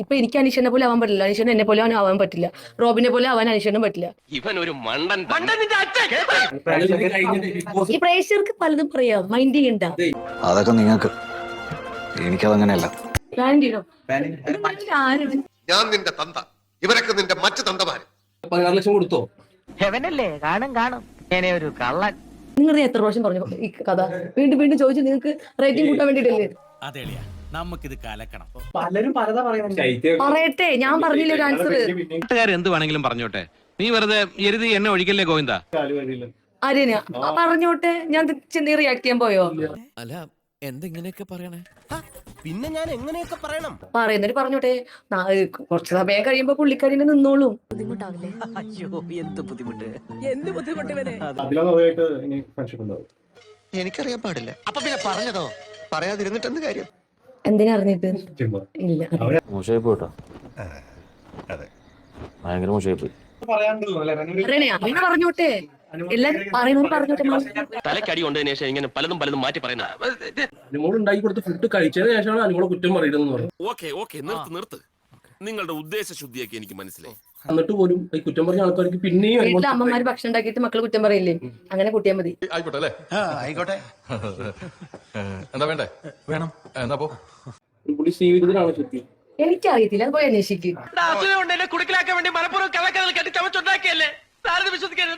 ഇപ്പൊ എനിക്ക് അനീഷനെ പോലെ ആവാൻ പറ്റില്ല, അനീഷന് എന്നെ പോലെ ആവാൻ പറ്റില്ല, റോബിനെ പോലെ ആവാൻ അനീഷനും പറ്റില്ല. ഇവൻ ഒരു മണ്ടൻ. ഈ പ്രേക്ഷകർക്ക് പലതും പറയാം, മൈൻഡ് ചെയ്യണ്ട. അതൊക്കെ നിങ്ങൾക്ക്, എനിക്കതങ്ങനെയല്ല. ഞാൻ നിന്റെ തന്ത, ഇവരൊക്കെ നിന്റെ മറ്റു തന്തമാര്. 16 ലക്ഷം കൊടുത്തോ? ഹെവനല്ലേ? കാണും ഇങ്ങനെ ഒരു കള്ളൻ. നിങ്ങൾ എത്ര പ്രാവശ്യം പറഞ്ഞു ഈ കഥ? വീണ്ടും വീണ്ടും ചോദിച്ചു, നിങ്ങൾക്ക് റേറ്റിംഗ് കൂട്ടാൻ വേണ്ടിട്ടല്ലേ? അതെളിയാ, നമുക്കിത് കലക്കണം. പലരും പലതാ പറയുന്നത്. പറയട്ടെ, ഞാൻ പറഞ്ഞില്ല ഒരു ആൻസർ. എന്ത് വേണമെങ്കിലും പറഞ്ഞോട്ടെ, നീ വെറുതെ എരുതി എന്നെ ഒഴിക്കല്ലേ ഗോവിന്ദ. ആര്യനാ പറഞ്ഞോട്ടെ, ഞാൻ റിയാക്ട് ചെയ്യാൻ പോയോ? അല്ല, എന്തെങ്ങനെയൊക്കെ പറയണേ? പിന്നെ ഞാൻ എങ്ങനെയൊക്കെ പറയണം? പറയുന്നവര് പറഞ്ഞോട്ടെ, കുറച്ച് സമയം കഴിയുമ്പോ പുള്ളിക്കാരിനെ നിന്നോളും. അയ്യോ, എന്ത് ബുദ്ധിമുട്ട്. എനിക്കറിയാൻ പാടില്ല. അപ്പൊ പിന്നെ പറഞ്ഞതോ? പറയാതിരുന്നിട്ട് എന്ത് കാര്യം? എന്തിനാ അറിഞ്ഞിട്ട്? ഇല്ല, മോശമായി പോയിട്ടോ, ഭയങ്കര മോശമായി പോയി. അങ്ങനെ പറഞ്ഞോട്ടെ, എല്ലാരും പറയുന്നവര് പറഞ്ഞോട്ടെ. തലക്കടി കൊണ്ടതിന് ശേഷം ഇങ്ങനെ പലതും മാറ്റി പറയുന്ന അനുമോൾ ഉണ്ടാക്കി കൊടുത്ത ഫുഡ് കഴിച്ചതിന് ശേഷമാണ് അനുമോളെ കുറ്റം പറയുന്നത് പറഞ്ഞു. ഓക്കെ നിർത്ത്. നിങ്ങളുടെ ഉദ്ദേശശുദ്ധിയൊക്കെ എനിക്ക് മനസ്സിലായി. എന്നിട്ട് പോലും ഈ കുറ്റം പറഞ്ഞ ആൾക്കാർക്ക് പിന്നെയും വീട്ടിലെ അമ്മമാര് ഭക്ഷണം ഉണ്ടാക്കിയിട്ട് മക്കൾ കുറ്റം പറയില്ലേ? അങ്ങനെ കൂട്ടിയാൽ മതി. ആയിക്കോട്ടെ അല്ലേ? ആയിക്കോട്ടെ. എന്താ വേണ്ടേ? വേണം. എന്നാ പോ. പുള്ളി ശ്രീവിരുദ്ധനാണ് ശരിക്കും. എനിക്കറിയത്തില്ല, അത് പോയി അന്വേഷിക്കും. കുടുക്കിലാക്കാൻ വേണ്ടി മനപ്പൂർവ്വം കള്ളക്കഥകൾ കെട്ടി ചമച്ചുണ്ടാക്കിയല്ലേ? വിശ്വസിക്കരുത്.